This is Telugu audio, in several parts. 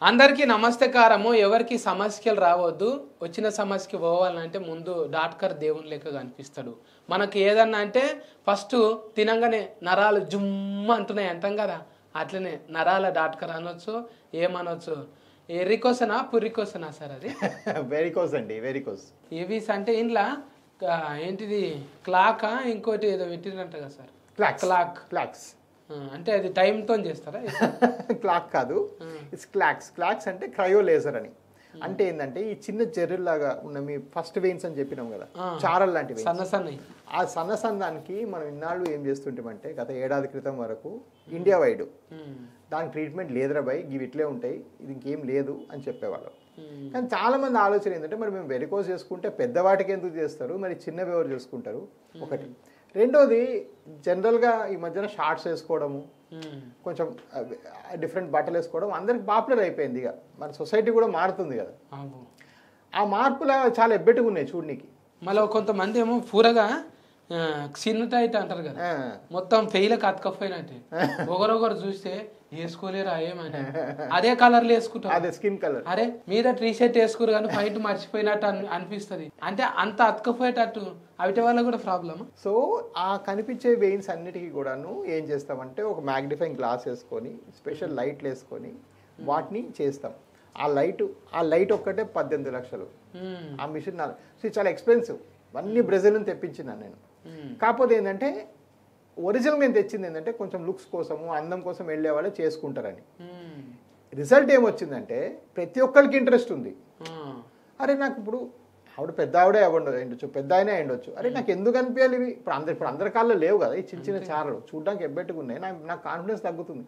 అందరికీ నమస్తకారము. ఎవరికి సమస్యలు రావద్దు. వచ్చిన సమస్యకి పోవాలంటే ముందు డాక్టర్ దేవుని లెక్క కనిపిస్తాడు. మనకి ఏదన్నా అంటే ఫస్ట్ తినంగానే నరాలు జుమ్మ అంటున్నాయి అంటాం కదా, అట్లనే నరాల డాక్టర్ అనొచ్చు, ఏమనొచ్చు. ఎరికోసనా పురికోసనా సార్ అది? వెరికోస్ అండి, వెరికోస్. ఏవీస్ అంటే ఇంట్లో ఏంటిది క్లాకా ఇంకోటి ఏదో పెట్టిరంట కదా సార్? క్లాక్స్ అంటే అది టైంతో చేస్తారా? క్లాక్ కాదు, ఇట్స్ క్లాక్స్ అంటే క్రయో లేజర్ అని. అంటే ఏంటంటే ఈ చిన్న జెర్రీలాగా ఉన్న మీ ఫస్ట్ వెయిన్స్ అని చెప్పినాం కదా, చారల్ లాంటి వెయిన్స్. ఆ సన్నదానికి మనం ఇన్నాళ్ళు ఏం చేస్తుంటామంటే గత ఏడాది క్రితం వరకు ఇండియా వైడ్ దానికి ట్రీట్మెంట్ లేదురా బై, ఇవి ఇట్లే ఉంటాయి, ఇది ఇంకేం లేదు అని చెప్పేవాళ్ళం. కానీ చాలా మంది ఆలోచన ఏంటంటే మరి మేము వెరికోస్ చేసుకుంటే పెద్దవాటికి ఎందుకు చేస్తారు, మరి చిన్నవి ఎవరు చేసుకుంటారు ఒకటి. రెండోది జనరల్గా ఈ మధ్యన షార్ట్స్ వేసుకోవడము, కొంచెం డిఫరెంట్ బట్టలు వేసుకోవడం అందరికి పాపులర్ అయిపోయింది. ఇక మన సొసైటీ కూడా మారుతుంది కదా, ఆ మార్పులా చాలా ఎబ్బెట్టుగా ఉన్నాయి చూడనికి. మళ్ళీ కొంతమంది ఏమో పూరగా చిన్న టైట్ అంటారు కదా, మొత్తం ఫెయిల్కి అతకపోయినట్టే. ఒకరొకరు చూస్తే వేసుకోలేరా ఏమని అదే కలర్లు వేసుకుంటారు, అదే స్కిన్ కలర్. అరే మీద టీ షర్ట్ వేసుకోరు కానీ ఫైట్ మర్చిపోయినట్టు అనిపిస్తుంది. అంటే అంత అతకపోయేటట్టు అవిటి వల్ల కూడా ప్రాబ్లమ్. సో ఆ కనిపించే వెయిన్స్ అన్నిటికీ కూడాను ఏం చేస్తామంటే ఒక మ్యాగ్నిఫైయింగ్ గ్లాస్ వేసుకొని స్పెషల్ లైట్లు వేసుకొని వాటిని చేస్తాం. ఆ లైట్ ఒక్కటే 18 లక్షలు. ఆ మిషన్ చాలా ఎక్స్పెన్సివ్. అన్ని బ్రెజిల్ నుంచి తెప్పించినాను నేను. కాకపోతే ఏంటంటే ఒరిజినల్ నేను తెచ్చింది ఏంటంటే కొంచెం లుక్స్ కోసము అందం కోసం వెళ్ళే వాళ్ళే చేసుకుంటారని. రిజల్ట్ ఏమొచ్చిందంటే ప్రతి ఒక్కరికి ఇంట్రెస్ట్ ఉంది. అరే నాకు ఇప్పుడు ఆవిడ పెద్ద ఆవిడే అవ్వండొచ్చు, పెద్ద అయినా అయ్యుండొచ్చు, అరే నాకు ఎందుకు అనిపించాలి ఇవి. ఇప్పుడు అందరి కాళ్ళలో లేవు కదా ఈ చిన్న చిన్న చారలు, చూడడానికి ఎబ్బెట్టుగా ఉన్నాయి, నాకు కాన్ఫిడెన్స్ తగ్గుతుంది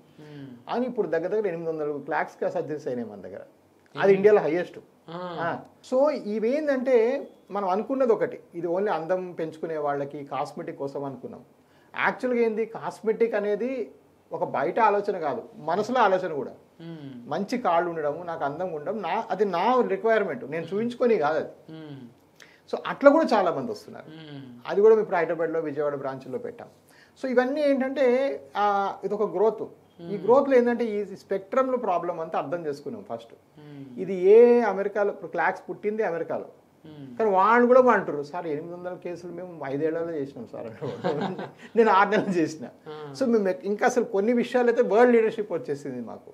అని ఇప్పుడు దగ్గర 800 క్లాక్స్ సర్జరీస్ అయినాయి మన దగ్గర. అది ఇండియాలో హైయెస్ట్. సో ఇవేంటంటే మనం అనుకున్నది ఒకటి, ఇది ఓన్లీ అందం పెంచుకునే వాళ్ళకి కాస్మెటిక్ కోసం అనుకున్నాం. యాక్చువల్గా ఏంది, కాస్మెటిక్ అనేది ఒక బయట ఆలోచన కాదు, మనసులో ఆలోచన కూడా. మంచి కాళ్ళు ఉండడము, నాకు అందంగా ఉండడం, అది నా రిక్వైర్మెంట్, నేను చూపించుకొని కాదు అది. సో అట్లా కూడా చాలా మంది వస్తున్నారు. అది కూడా ఇప్పుడు హైదరాబాద్లో విజయవాడ బ్రాంచ్లో పెట్టాం. సో ఇవన్నీ ఏంటంటే ఇది ఒక గ్రోత్. ఈ గ్రోత్లో ఏంటంటే ఈ స్పెక్ట్రమ్లో ప్రాబ్లం అంతా అర్థం చేసుకున్నాం ఫస్ట్. ఇది అమెరికాలో ఇప్పుడు క్లాక్స్ పుట్టింది అమెరికాలో, కానీ వాళ్ళు కూడా అంటారు సార్ 800 కేసులు మేము 5 ఏళ్లలో చేసినాం సార్ అంటే నేను 6 నెలలు చేసిన. సో మేము ఇంకా అసలు కొన్ని విషయాలు అయితే వరల్డ్ లీడర్షిప్ వచ్చేసింది మాకు.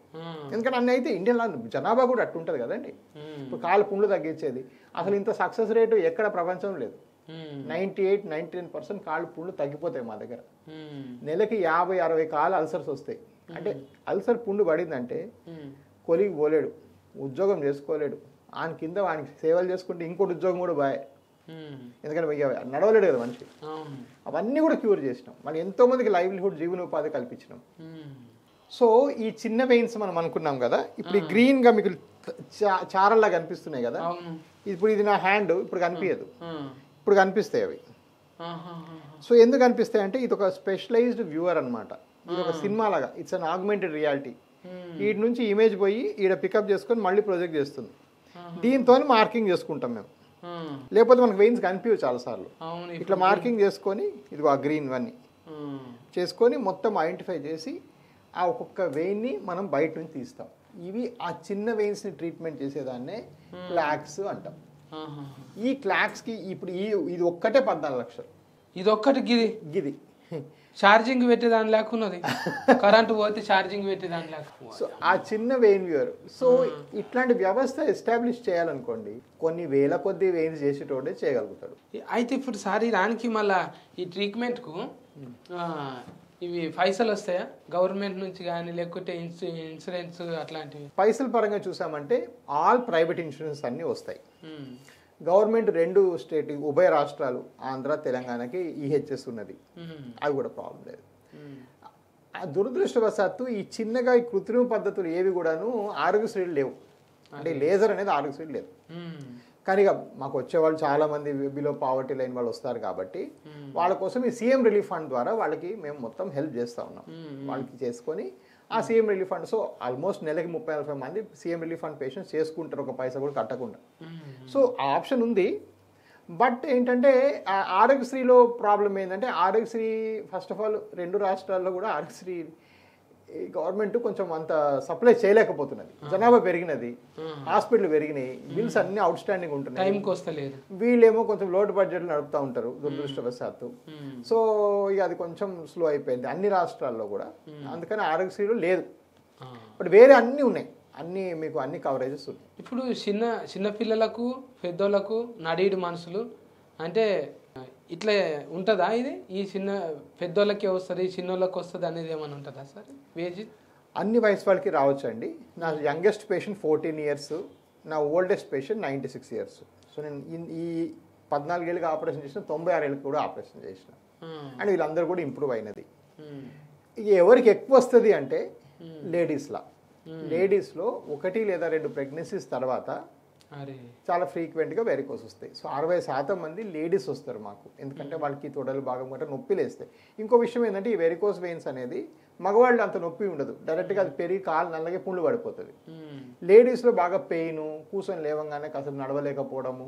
ఎందుకంటే అన్నీ అయితే ఇండియన్లో జనాభా కూడా అట్టుంటుంది కదండి. ఇప్పుడు కాళ్ళ పుండ్లు తగ్గించేది అసలు ఇంత సక్సెస్ రేటు ఎక్కడ ప్రపంచం లేదు. 98-99% కాళ్ళు పుండ్లు తగ్గిపోతాయి మా దగ్గర. నెలకి 50-60 కాళ్ళ అల్సర్స్ వస్తాయి. అంటే అల్సర్ పుండు పడిందంటే కొలిగి పోలేడు, ఉద్యోగం చేసుకోలేడు, ఆయన కింద వానికి సేవలు చేసుకుంటే ఇంకోటి ఉద్యోగం కూడా బాయ్, ఎందుకంటే నడవలేడు కదా మనిషి. అవన్నీ కూడా క్యూర్ చేసినాం. మళ్ళీ ఎంతోమందికి లైవ్లీహుడ్, జీవనోపాధి కల్పించినాం. సో ఈ చిన్న వెయిన్స్ మనం అనుకున్నాం కదా, ఇప్పుడు ఈ గ్రీన్గా మీకు చారల్లా కనిపిస్తున్నాయి కదా, ఇప్పుడు ఇది నా హ్యాండ్, ఇప్పుడు కనిపించదు, ఇప్పుడు కనిపిస్తాయి అవి. సో ఎందుకు కనిపిస్తాయి అంటే ఇది ఒక స్పెషలైజ్డ్ వ్యూవర్ అనమాట. ఇది ఒక సినిమా లాగా, ఇట్స్ అన్ ఆగ్మెంటెడ్ రియాలిటీ. వీటి నుంచి ఇమేజ్ పోయి ఈడ పికప్ చేసుకొని మళ్ళీ ప్రొజెక్ట్ చేస్తుంది. దీంతో మార్కింగ్ చేసుకుంటాం మేము, లేకపోతే మనకు వెయిన్స్ కనిపించవు చాలాసార్లు. ఇట్లా మార్కింగ్ చేసుకొని ఇదిగో ఆ గ్రీన్ వన్నీ చేసుకొని మొత్తం ఐడెంటిఫై చేసి ఆ ఒక్కొక్క వెయిన్ని మనం బయట నుంచి తీస్తాం. ఇవి ఆ చిన్న వెయిన్స్ని ట్రీట్మెంట్ చేసేదాన్నే క్లాక్స్ అంటాం. ఈ క్లాక్స్కి ఇప్పుడు ఇది ఒక్కటే 14 లక్షలు. ఇది ఒక్కటి గిది ఛార్జింగ్ పెట్టేదాని లేకున్నది, కరెంటు పోతే ఛార్జింగ్ పెట్టేదాని లేకపోతే. సో ఆ చిన్న వెయిన్ వ్యూవర్. సో ఇట్లాంటి వ్యవస్థ ఎస్టాబ్లిష్ చేయాలనుకోండి, కొన్ని వేల కొద్ది వెయిన్స్ చేసేటోడే చేయగలుగుతాడు. అయితే ఇప్పుడు సార్ దానికి మళ్ళీ ఈ ట్రీట్మెంట్కు ఇవి పైసలు వస్తాయా గవర్నమెంట్ నుంచి కానీ, లేకపోతే ఇన్సూరెన్స్ అట్లాంటివి? పైసల పరంగా చూసామంటే ఆల్ ప్రైవేట్ ఇన్సూరెన్స్ అన్నీ వస్తాయి. గవర్నమెంట్ 2 స్టేట్ ఉభయ రాష్ట్రాలు ఆంధ్ర తెలంగాణకి ఈహెచ్ఎస్ ఉన్నది, అవి కూడా ప్రాబ్లం లేదు. దురదృష్టవశాత్తు ఈ చిన్నగా ఈ కృత్రిమ పద్ధతులు ఏవి కూడాను ఆరోగ్యశ్రీలు లేవు. అంటే లేజర్ అనేది ఆరోగ్యశ్రీ లేదు. కానీ ఇక మాకు వచ్చేవాళ్ళు చాలామంది బిలో పావర్టీ లైన్ వాళ్ళు వస్తారు కాబట్టి వాళ్ళ కోసం ఈ సీఎం రిలీఫ్ ఫండ్ ద్వారా వాళ్ళకి మేము మొత్తం హెల్ప్ చేస్తూ ఉన్నాం. వాళ్ళకి చేసుకొని ఆ CM relief fund, so almost నెలకి 30-40 మంది సీఎం రిలీఫ్ ఫండ్ పేషెంట్స్ చేసుకుంటారు, ఒక పైసా కూడా కట్టకుండా. సో ఆ ఆప్షన్ ఉంది. బట్ ఏంటంటే ఆరోగ్యశ్రీలో ప్రాబ్లం ఏంటంటే ఆరోగ్యశ్రీ ఫస్ట్ ఆఫ్ ఆల్ 2 రాష్ట్రాల్లో కూడా ఆరోగ్యశ్రీ ఈ గవర్నమెంట్ కొంచెం అంత సప్లై చేయలేకపోతున్నది, జనాభా పెరిగినది, హాస్పిటల్ పెరిగినాయి, బిల్స్ అన్ని అవుట్ స్టాండింగ్ ఉంటున్నాయి, టైంకి వస్తలేదు. వీళ్ళేమో కొంచెం లోటు బడ్జెట్లు నడుపుతూ ఉంటారు దురదృష్టవశాత్తు. సో ఇక అది కొంచెం స్లో అయిపోయింది అన్ని రాష్ట్రాల్లో కూడా. అందుకని ఆరోగ్యశ్రీలో లేదు, బట్ వేరే అన్నీ ఉన్నాయి, అన్నీ మీకు అన్ని కవరేజెస్ ఉన్నాయి. ఇప్పుడు చిన్న పిల్లలకు పెద్దోళ్ళకు నడీడు మనుషులు అంటే ఇట్లా ఉంటుందా ఇది? ఈ పెద్దోళ్ళకి వస్తుంది చిన్నోళ్ళకి వస్తుంది అనేది ఏమైనా ఉంటుందా సార్ వేజ్? అన్ని వయసు వాళ్ళకి రావచ్చు అండి. నా యంగెస్ట్ పేషెంట్ 14 years, నా ఓల్డెస్ట్ పేషెంట్ 96 years. సో నేను ఈ 14 ఏళ్ళకి ఆపరేషన్ చేసిన, 96 ఏళ్ళకి కూడా ఆపరేషన్ చేసిన, అండ్ వీళ్ళందరూ కూడా ఇంప్రూవ్ అయినది. ఇక ఎవరికి ఎక్కువ వస్తుంది అంటే లేడీస్లా. లేడీస్లో 1 లేదా 2 ప్రెగ్నెన్సీస్ తర్వాత చాలా ఫ్రీక్వెంట్గా వెరికోస్ వస్తాయి. సో 60% మంది లేడీస్ వస్తారు మాకు, ఎందుకంటే వాళ్ళకి తొడలు భాగం గట్రా నొప్పి లేస్తాయి. ఇంకో విషయం ఏంటంటే ఈ వెరికోస్ వెయిన్స్ అనేది మగవాళ్ళు అంత నొప్పి ఉండదు, డైరెక్ట్గా అది పెరిగి కాలు నల్లగే పుండ్లు పడిపోతుంది. లేడీస్లో బాగా పెయిన్, కూర్చొని లేవంగానే కాసేపు నడవలేకపోవడము,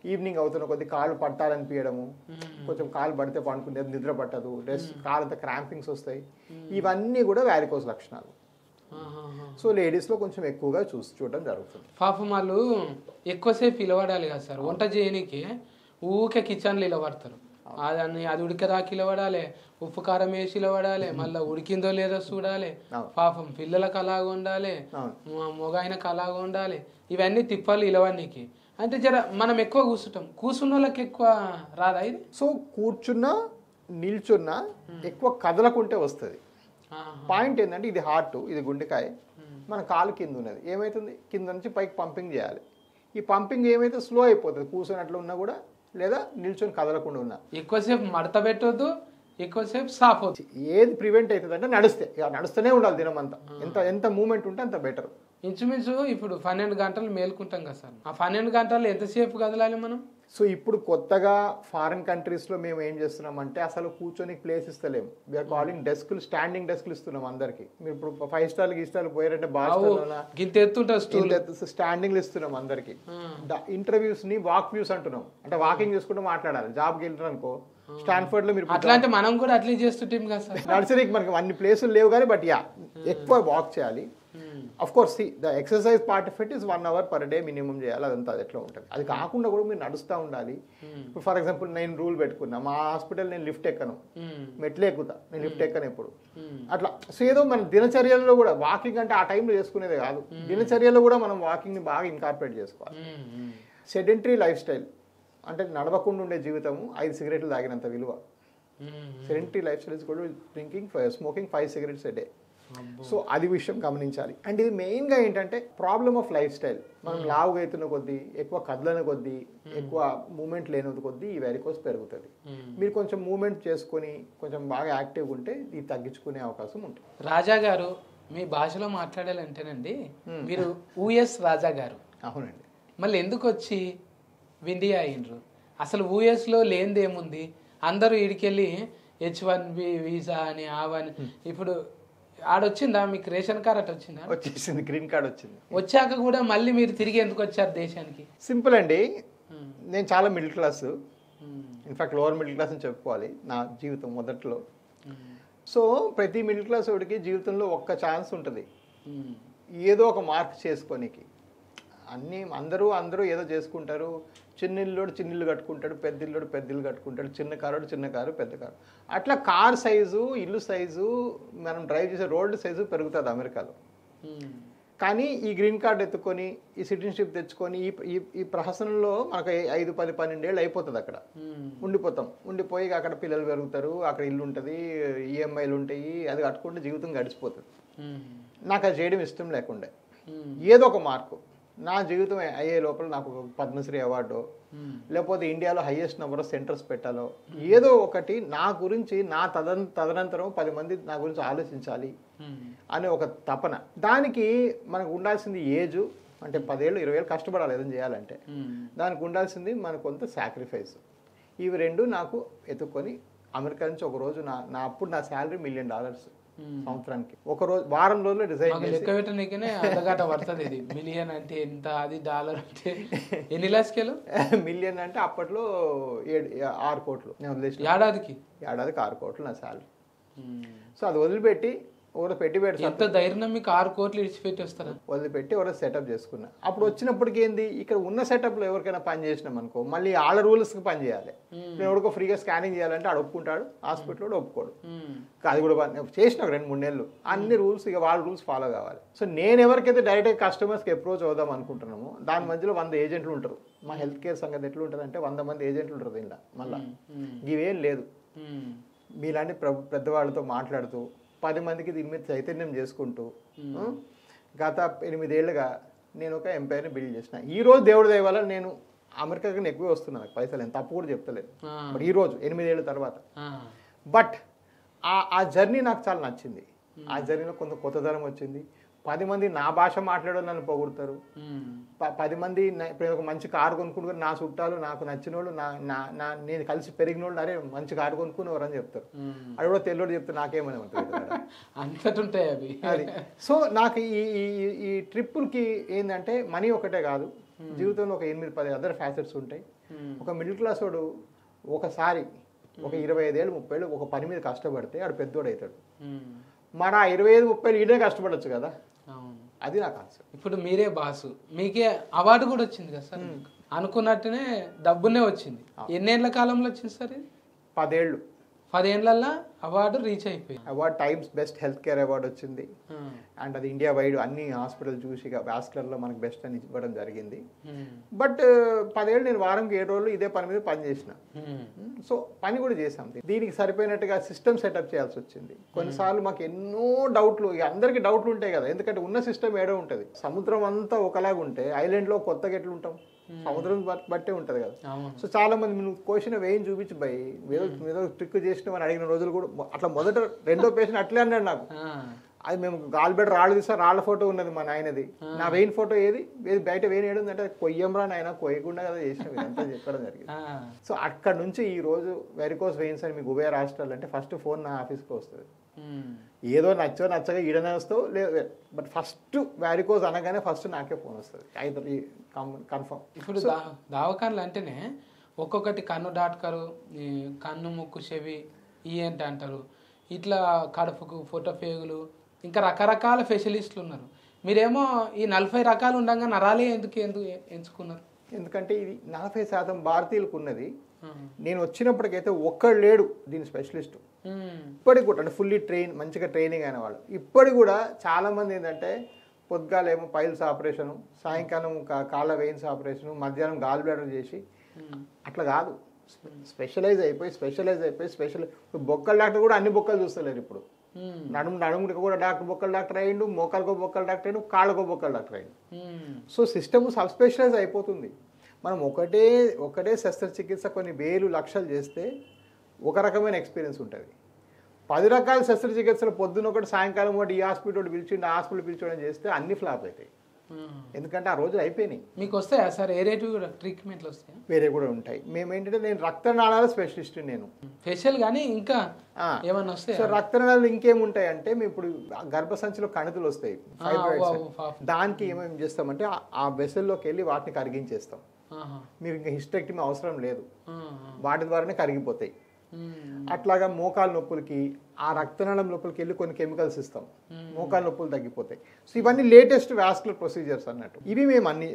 ఈవినింగ్ అవుతున్న కొద్ది కాళ్ళు పట్టాలనిపించడము, కొంచెం కాలు పడితే పండుకుంటే నిద్ర పట్టదు, కాలు అంతా క్రాంపింగ్స్ వస్తాయి, ఇవన్నీ కూడా వెరికోస్ లక్షణాలు. సో లేడీస్లో కొంచెం ఎక్కువగా చూడడం జరుగుతుంది. పాపం వాళ్ళు ఎక్కువసేపు ఇలవడాలి కదా సార్, వంట చేయడానికి ఊకే కిచెన్లో ఇలవడతారు. అది ఉడికేదాకా ఇలవడాలి, ఉప్పు కారం వేసి ఇలవడాలి, మళ్ళీ ఉడికిందో లేదో చూడాలి. పాపం పిల్లలకు అలాగ ఉండాలి, మొగాయనకు అలాగ ఉండాలి, ఇవన్నీ తిప్పాలి ఇలవడానికి. అంటే మనం ఎక్కువ కూర్చున్న వాళ్ళకి ఎక్కువ రాదా ఇది? సో కూర్చున్నా నిల్చున్నా ఎక్కువ కదలకుంటే వస్తుంది. పాయింట్ ఏంటంటే ఇది హార్ట్, ఇది గుండెకాయ, మన కాలు కింద ఉన్నది, ఏమవుతుంది కింద నుంచి పైకి పంపింగ్ చేయాలి. ఈ పంపింగ్ ఏమైతే స్లో అయిపోతుంది కూర్చొని ఉన్నా కూడా, లేదా నిల్చొని కదలకుండా ఉన్నా. ఎక్కువసేపు మడత పెట్టొద్దు, ఎక్కువసేపు సాప్ అవుతుంది. ఏది ప్రివెంట్ అవుతుంది అంటే నడుస్తూనే ఉండాలి దినమంతా, ఎంత మూమెంట్ ఉంటే అంత బెటర్. ఇంచుమించు ఇప్పుడు 12 గంటలు మేల్కుంటాం కదా సార్, ఆ 12 గంటలు ఎంతసేపు కదలాలి మనం? సో ఇప్పుడు కొత్తగా ఫారిన్ కంట్రీస్లో మేము ఏం చేస్తున్నామంటే అసలు కూర్చొని ప్లేస్ ఇస్తలేము. వీఆర్ కాలింగ్ డెస్క్లు, స్టాండింగ్ డెస్క్లు ఇస్తున్నాం అందరికి. మీరు ఇప్పుడు 5 స్టార్లు గీస్టార్లు పోయారంటే స్టాండింగ్లు ఇస్తున్నాం అందరికి. ఇంటర్వ్యూస్ ని వాక్ వ్యూస్ అంటున్నాం, అంటే వాకింగ్ చేసుకుంటూ మాట్లాడాలి. జాబ్కి వెళ్తారు అనుకో, స్టాన్ఫర్డ్ లో మీరు అట్లా అంటే మనం కూడా అట్లే చేస్తుంటాం కదా సార్. నర్సరీకి మనకి అన్ని ప్లేసులు లేవు కానీ, బట్ ఎక్కువ వాక్ చేయాలి. Of course the exercise part of it is 1 hour per day minimum చేయాలి. అదంతా అది ఎట్లా ఉంటుంది. అది కాకుండా కూడా మీరు నడుస్తూ ఉండాలి. ఇప్పుడు ఫర్ ఎగ్జాంపుల్ నేను రూల్ పెట్టుకున్నా, మా హాస్పిటల్ నేను లిఫ్ట్ ఎక్కను, మెట్లు ఎక్కుతా, నేను లిఫ్ట్ ఎక్కను ఎప్పుడు. అట్లా సో ఏదో మన దినచర్యల్లో కూడా వాకింగ్ అంటే ఆ టైంలో చేసుకునేదే కాదు, దినచర్యలో కూడా మనం వాకింగ్ని బాగా ఇన్కార్పొరేట్ చేసుకోవాలి. సెడెంటరీ లైఫ్ స్టైల్ అంటే నడవకుండా ఉండే జీవితము 5 cigarettes తాగినంత విలువ. సెడెంటరీ లైఫ్ స్టైల్ ఇస్ కూడా smoking 5 cigarettes a day. So అది విషయం గమనించాలి. అండ్ ఇది మెయిన్గా ఏంటంటే ప్రాబ్లమ్ ఆఫ్ లైఫ్ స్టైల్. మనం లావుగా అవుతున్న కొద్దీ, ఎక్కువ కదలని కొద్దీ, ఎక్కువ మూమెంట్ లేని కొద్దీ ఈ వెరికోస్ పెరుగుతుంది. మీరు కొంచెం మూమెంట్ చేసుకొని కొంచెం బాగా యాక్టివ్గా ఉంటే ఇది తగ్గించుకునే అవకాశం ఉంటుంది. రాజా గారు మీ భాషలో మాట్లాడాలంటేనండి మీరు ఊఎస్ రాజా గారు. అవునండి. మళ్ళీ ఎందుకు వచ్చి విండియా అయినరు? అసలు ఊఎస్లో లేనిది ఏముంది? అందరూ ఇడికెళ్ళి H1B వీసా అని ఆవని. ఇప్పుడు ఆడొచ్చిందా మీకు రేషన్ కార్డ్? అటు వచ్చిందా? వచ్చేసింది, గ్రీన్ కార్డ్ వచ్చింది. వచ్చాక కూడా మళ్ళీ మీరు తిరిగి ఎందుకు వచ్చారు దేశానికి? సింపుల్ అండి, నేను చాలా middle class, in fact lower middle class అని చెప్పుకోవాలి నా జీవితం మొదట్లో. సో ప్రతి మిడిల్ క్లాస్ వాడికి జీవితంలో ఒక్క ఛాన్స్ ఉంటుంది ఏదో ఒక మార్క్ చేసుకోనికి. అందరూ ఏదో చేసుకుంటారు. చిన్నిల్లోడు చిన్నిల్లు కట్టుకుంటాడు, పెద్దిల్లోడు పెద్దిల్లు కట్టుకుంటాడు, చిన్న కారు పెద్ద కారు. అట్లా కార్ సైజు, ఇల్లు సైజు, మనం డ్రైవ్ చేసే రోడ్డు సైజు పెరుగుతుంది అమెరికాలో. కానీ ఈ గ్రీన్ కార్డ్ ఎత్తుకొని, ఈ సిటిజన్షిప్ తెచ్చుకొని ఈ ప్రహసనంలో మనకు 5, 10, 12 ఏళ్ళు అయిపోతుంది. అక్కడ ఉండిపోయి అక్కడ పిల్లలు పెరుగుతారు, అక్కడ ఇల్లు ఉంటుంది, ఈఎంఐలు ఉంటాయి, అది కట్టుకుంటే జీవితం గడిచిపోతుంది. నాకు అది చేయడం ఇష్టం లేకుండే. ఏదో ఒక మార్కు నా జీవితం అయ్యే లోపల నాకు ఒక పద్మశ్రీ అవార్డు, లేకపోతే ఇండియాలో హైయెస్ట్ నెంబర్ ఆఫ్ సెంటర్స్ పెట్టాలో, ఏదో ఒకటి నా గురించి, నా తదనంతరం 10 మంది నా గురించి ఆలోచించాలి అనే ఒక తపన. దానికి మనకు ఉండాల్సింది ఏజు, అంటే 10 ఏళ్ళు 20 ఏళ్ళు కష్టపడాలి ఏదైనా చేయాలంటే. దానికి ఉండాల్సింది మనకు కొంత సాక్రిఫైస్. ఇవి రెండు నాకు ఎత్తుక్కొని అమెరికా నుంచి ఒకరోజు అప్పుడు నా శాలరీ $1 million సంవత్సరానికి. ఒక రోజు వారం రోజుల్లో డిజైన్ లెక్క పెట్టడానికనే అర్ధగంట పడుతుంది. ఇది మిలియన్ అంటే ఎంత, అది డాలర్ అంటే ఎన్ని లక్షలు? మిలియన్ అంటే అప్పట్లో 6 కోట్లు నేను వదిలేసిన. ఏడాదికి 6 కోట్లు నా శాలరీ. సో అది వదిలిపెట్టి ఒకరు పెట్టి పెడతారు, ఎంత ధైర్యం మీకు 6 కోట్లు ఇడిచిపెట్టి వస్తారా? వదిలిపెట్టి ఎవరో సెటప్ చేసుకున్నా. అప్పుడు వచ్చినప్పటికి ఏంది, ఇక్కడ ఉన్న సెటప్లో ఎవరికైనా పని చేసినాం అనుకో మళ్ళీ వాళ్ళ రూల్స్కి పని చేయాలి. నేను ఎవరికో ఫ్రీగా స్కానింగ్ చేయాలంటే ఆడు ఒప్పుకుంటాడు, హాస్పిటల్లో ఒప్పుకోడు. అది కూడా చేసిన 2-3 నెలలు అన్ని రూల్స్, ఇక వాళ్ళ రూల్స్ ఫాలో కావాలి. సో నేను ఎవరికైతే డైరెక్ట్గా కస్టమర్స్కి అప్రోచ్ అవుదాం అనుకుంటున్నామో దాని మధ్యలో 100 ఏజెంట్లు ఉంటారు. మా హెల్త్ కేర్ సంగతి ఎట్లా ఉంటుంది అంటే 100 మంది ఏజెంట్లు ఉంటారు దీనిలో. మళ్ళీ ఇవేం లేదు, మీలాంటి పెద్దవాళ్ళతో మాట్లాడుతూ 10 మందికి దీని మీద చైతన్యం చేసుకుంటూ గత 8 ఏళ్ళుగా నేను ఒక ఎంపైర్ని బిల్డ్ చేసిన. ఈ రోజు దేవుడి దయ వల్ల నేను అమెరికా కన్నా ఎక్కువే వస్తున్నాను, నాకు పైసలు ఎంత తప్పు కూడా చెప్తలేదు. బట్ ఈ రోజు 8 ఏళ్ళ తర్వాత బట్ ఆ జర్నీ నాకు చాలా నచ్చింది. ఆ జర్నీలో కొంత కొత్తదనం వచ్చింది. 10 మంది నా భాష మాట్లాడో నన్ను పొగుడతారు. 10 మంది ఇప్పుడు ఒక మంచి కారు కొనుక్కుంటారు, నా చుట్టాలు నాకు నచ్చిన వాళ్ళు, నేను కలిసి పెరిగిన వాళ్ళు, అరే మంచి కారు కొనుక్కునేవారు అని చెప్తారు. అది కూడా తెల్లోడు చెప్తే నాకేమని ఉంటుంది అంతటుంటాయి అవి. అది సో నాకు ఈ ట్రిప్పులకి ఏంటంటే మనీ ఒకటే కాదు, జీవితంలో ఒక 8-10 అదర్ ఫ్యాసెట్స్ ఉంటాయి. ఒక మిడిల్ క్లాస్ వాడు ఒకసారి ఒక 25 ఏళ్ళు 30 ఏళ్ళు ఒక పని మీద కష్టపడితే ఆడు పెద్దోడు అవుతాడు. మన 25-30 ఈడే కష్టపడచ్చు కదా, అది నా కాన్సెప్ట్. ఇప్పుడు మీరే బాసు, మీకే అవార్డు కూడా వచ్చింది కదా సార్, అనుకున్నట్టునే డబ్బునే వచ్చింది. ఎన్నేళ్ల కాలంలో వచ్చింది సార్? 10 ఏళ్ళు. 10 ఏళ్ళల్లో అవార్డు రీచ్ అయిపోయింది. Award times best health care award వచ్చింది. అండ్ అది ఇండియా వైడ్ అన్ని హాస్పిటల్ చూసి వాస్కులర్లో మనకు బెస్ట్ అని ఇవ్వడం జరిగింది. బట్ 10 ఏళ్ళు నేను వారంకి 7 రోజులు ఇదే పని మీద పని చేసిన. సో పని కూడా చేసాం. దీనికి సరిపోయినట్టుగా సిస్టమ్ సెటప్ చేయాల్సి వచ్చింది. కొన్నిసార్లు మాకు ఎన్నో డౌట్లు, ఇక అందరికీ డౌట్లు ఉంటాయి కదా, ఎందుకంటే ఉన్న సిస్టమ్ ఏడో ఉంటుంది. సముద్రం అంతా ఒకలాగా ఉంటే ఐలాండ్లో కొత్తగా ఎట్లా ఉంటాం, సముద్రం బట్టే ఉంటుంది కదా. సో చాలా మంది నువ్వు క్వశ్చన్ వేయం చూపించి భయ్ ఏదో ట్రిక్ చేసిన అని అడిగిన రోజులు కూడా అట్లా మొదట 2వ పేషెంట్ అట్లే అన్నాడు నాకు. అది మేము గాల్బెడ్ రాళ్ళు తీసా, రాళ్ళ ఫోటో ఉన్నది మా నాయనది, నా వెయిన్ ఫోటో ఏది బయట వెయిన్ ఏడుంది అంటే కొయ్యంరా నాయన, కొయ్యకుండా కదా చేసినాం ఇదంతా చెప్పడం జరిగింది. సో అక్కడ నుంచి ఈ రోజు వెరికోస్ వెయిన్స్ అని మీకు ఉభయ రాష్ట్రాలు అంటే ఫస్ట్ ఫోన్ నా ఆఫీస్కి వస్తుంది. ఏదో నచ్చగా ఈడనే వస్తావు లేదు, బట్ ఫస్ట్ వ్యారికోజ్ అనగానే ఫస్ట్ నాకే ఫోన్ వస్తుంది, అయితే కన్ఫర్మ్. ఇప్పుడు దావకాన్లు అంటేనే ఒక్కొక్కటి కన్ను డాక్టరు, కన్ను ముక్కు చెవి ఏంటి అంటారు, ఇట్లా కడుపుకు ఫోటోఫేగులు, ఇంకా రకరకాల స్పెషలిస్టులు ఉన్నారు. మీరేమో ఈ 40 రకాలు ఉండగా నరాలే ఎందుకు ఎంచుకున్నారు? ఎందుకంటే ఇది 40% భారతీయులకు ఉన్నది. నేను వచ్చినప్పటికైతే ఒక్కడు లేడు దీని స్పెషలిస్టు. ఇప్పటికి కూడా అంటే ఫుల్లీ మంచిగా ట్రైనింగ్ అయిన వాళ్ళు. ఇప్పటికి కూడా చాలామంది ఏంటంటే పొద్దుగాలేమో పైల్స్ ఆపరేషను, సాయంకాలం కాళ్ళ వెయిన్స్ ఆపరేషను, మధ్యాహ్నం గాల్ బ్లాడర్ చేసి అట్లా కాదు, స్పెషలైజ్ అయిపోయి బొక్కల డాక్టర్ కూడా అన్ని బొక్కలు చూస్తలేరు ఇప్పుడు. నడుముకి కూడా బొక్కల డాక్టర్ అయ్యిండు, మోకాలకో బొక్కల డాక్టర్ అయ్యిండు, కాళ్ళకో బొక్కల డాక్టర్ అయ్యిండు. సో సిస్టమ్ సబ్ స్పెషలైజ్ అయిపోతుంది. మనం ఒకటే శస్త్రచికిత్స కొన్ని వేలు లక్షలు చేస్తే ఒక రకమైన ఎక్స్పీరియన్స్ ఉంటుంది. 10 రకాల శస్త్రచికిత్సలు పొద్దున ఒకటి సాయంకాలం ఒకటి ఈ హాస్పిటల్ పిలిచిండి ఆ హాస్పిటల్ పిలిచడం చేస్తే అన్ని ఫ్లాప్ అవుతాయి, ఎందుకంటే ఆ రోజులు అయిపోయినాయి. మీకు వస్తాయా సార్ ఏరేటివ్ కూడా ట్రీట్మెంట్లు వస్తాయా? వేరే కూడా ఉంటాయి. మేము రక్తనాళాల స్పెషలిస్ట్, నేను స్పెషల్ కానీ ఇంకా ఏమన్నా వస్తాయి. సో రక్తనాళాలు ఇంకేముంటాయి అంటే మేము ఇప్పుడు గర్భసంచిలో కణుతులు వస్తాయి, దానికి ఏమేమి చేస్తామంటే ఆ వెసల్లోకి వెళ్ళి వాటిని కరిగించేస్తాం. మీరు ఇంకా హిస్టెక్టమీ అవసరం లేదు, వాటి ద్వారానే కరిగిపోతాయి. అట్లాగా మోకాలు నొప్పులకి ఆ రక్తనాళం లోపలికి వెళ్ళి కొన్ని కెమికల్స్ ఇస్తాం, మోకాలు నొప్పులు తగ్గిపోతాయి. సో ఇవన్నీ లేటెస్ట్ వాస్కులర్ ప్రొసీజర్స్ అన్నట్టు. ఇవి మేము అన్ని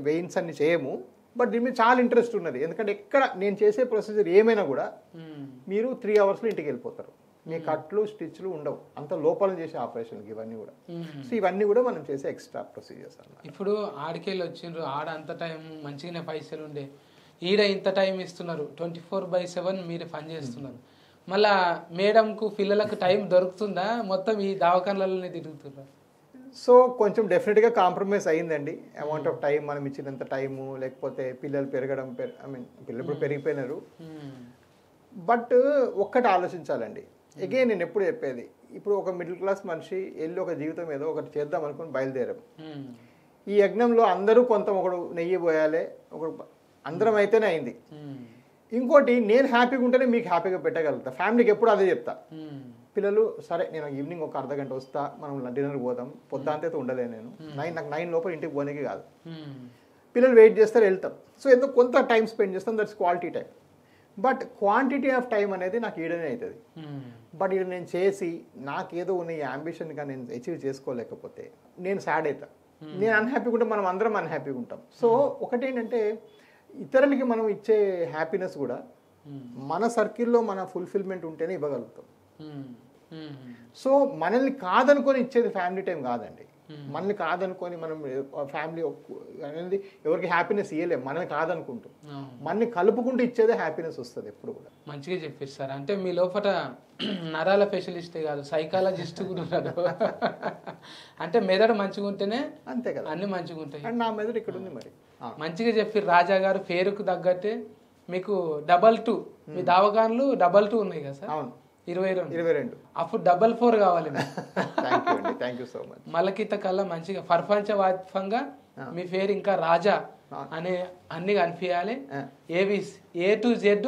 వెయిన్స్ అన్ని చేయము, బట్ దీని మీద చాలా ఇంట్రెస్ట్ ఉన్నది. ఎందుకంటే ఎక్కడ నేను చేసే ప్రొసీజర్ ఏమైనా కూడా మీరు 3 అవర్స్లో ఇంటికి వెళ్ళిపోతారు. మీ కట్లు స్టిచ్లు ఉండవు, అంత లోపల చేసే ఆపరేషన్కి ఇవన్నీ కూడా. సో ఇవన్నీ కూడా మనం చేసే ఎక్స్ట్రా ప్రొసీజర్స్ అన్నమాట. ఇప్పుడు ఆడికెళ్ళి వచ్చిండ్రు, ఆడ అంత టైం మంచిగానే పైసలు ఉండే, ఈడ ఇంత టైం ఇస్తున్నారు, 24/7 మీరు పని చేస్తున్నారు. మళ్ళా మేడంకు పిల్లలకు టైం దొరుకుతుందా? మొత్తం ఈ దవాఖానలలోనే తిరుగుతున్నారు. సో కొంచెం డెఫినెట్గా కాంప్రమైజ్ అయ్యిందండి. అమౌంట్ ఆఫ్ టైం మనం ఇచ్చినంత టైము, లేకపోతే పిల్లలు పెరగడం, పిల్లలు ఇప్పుడు పెరిగిపోయినారు. బట్ ఒక్కటి ఆలోచించాలండి, అగైన్ నేను ఎప్పుడు చెప్పేది, ఇప్పుడు ఒక మిడిల్ క్లాస్ మనిషి వెళ్ళి ఒక జీవితం ఏదో ఒకటి చేద్దాం అనుకుని బయలుదేరాం. ఈ యజ్ఞంలో అందరూ ఒకడు నెయ్యి పోయాలి, ఒకడు అందరం అయితేనే అయింది. ఇంకోటి నేను హ్యాపీగా ఉంటేనే మీకు హ్యాపీగా పెట్టగలుగుతా. ఫ్యామిలీకి ఎప్పుడు అదే చెప్తా, పిల్లలు సరే నేను ఈవినింగ్ ఒక అర్ధగంట వస్తా, మనం డిన్నర్కి పోదాం, పొద్దుంతే ఉండలేదు నేను, నాకు 9 లోపల ఇంటికి పోనీకి కాదు. పిల్లలు వెయిట్ చేస్తారు, వెళ్తాం. సో ఎందుకు కొంత టైం స్పెండ్ చేస్తాం, that's quality time. But quantity of time అనేది నాకు ఈడనే అవుతుంది. బట్ ఇది నేను చేసి నాకేదో ఉన్న ఈ అంబిషన్గా నేను అచీవ్ చేసుకోలేకపోతే నేను సాడ్ అవుతా. నేను అన్హ్యాపీగా ఉంటే మనం అందరం అన్హ్యాపీగా ఉంటాం. సో ఒకటేంటంటే ఇతరులకి మనం ఇచ్చే హ్యాపీనెస్ కూడా మన సర్కిల్లో మన ఫుల్ఫిల్మెంట్ ఉంటేనే ఇవ్వగలుగుతాం. సో మనల్ని కాదనుకొని ఇచ్చేది ఫ్యామిలీ టైం కాదండి. మనల్ని కాదనుకొని మనం ఫ్యామిలీ అనేది ఎవరికి హ్యాపీనెస్ ఇవ్వలేము. మనల్ని కాదనుకుంటాం, మనల్ని కలుపుకుంటూ ఇచ్చేదే హ్యాపీనెస్ వస్తుంది ఎప్పుడు కూడా. మంచిగా చెప్పిస్తారు. అంటే మీ లోపల నరాల స్పెషలిస్టే కాదు, సైకాలజిస్ట్ కూడా ఉన్నారు. అంటే మెదడు మంచిగా ఉంటేనే అంతే కదా, అన్ని మంచిగా ఉంటాయి. అండ్ నా మెదడు ఇక్కడ ఉంది మరి. మంచిగా చెప్పి రాజా గారు పేరుకు తగ్గట్టే మీకు 22 మీ దావకాన్లు 22 ఉన్నాయి కదా సార్? అవును, 22. అప్పుడు 44 కావాలి. Thank you so much. మలకిత కల్లా మంచిగా ప్రపంచవ్యాప్తంగా మీ పేరు ఇంకా రాజా అనే అన్ని కనిపించాలి. ఏబిస్ A to Z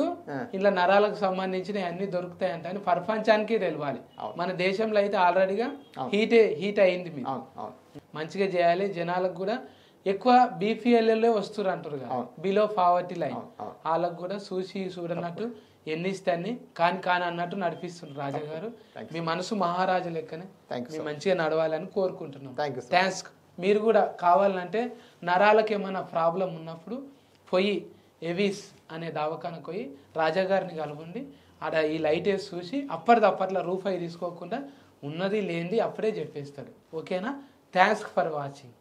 ఇలా నరాలకు సంబంధించిన అన్ని దొరుకుతాయి అంటే అని ప్రపంచానికి తెలియాలి. మన దేశంలో అయితే ఆల్రెడీగా హీట్ అయింది. మీరు మంచిగా చేయాలి. జనాలకు కూడా ఎక్కువ BPL వస్తున్నారు అంటారు కదా, బిలో పావర్టీ లైన్, వాళ్ళకు కూడా చూడనట్టు ఎన్ని ఇస్తే అన్ని కాని అన్నట్టు నడిపిస్తున్నారు రాజా గారు. మీ మనసు మహారాజు లెక్కనే మీ మంచిగా నడవాలని కోరుకుంటున్నాం. థ్యాంక్స్. మీరు కూడా కావాలంటే నరాలకు ఏమైనా ప్రాబ్లం ఉన్నప్పుడు పోయి ఎవిస్ అనే దవాఖానకు పోయి రాజా గారిని కలుగుండి ఆడ ఈ లైట్ వేసి చూసి అప్పటిదప్పట్లో రూపాయి తీసుకోకుండా ఉన్నది లేనిది అప్పుడే చెప్పేస్తాడు. ఓకేనా? Thanks for watching.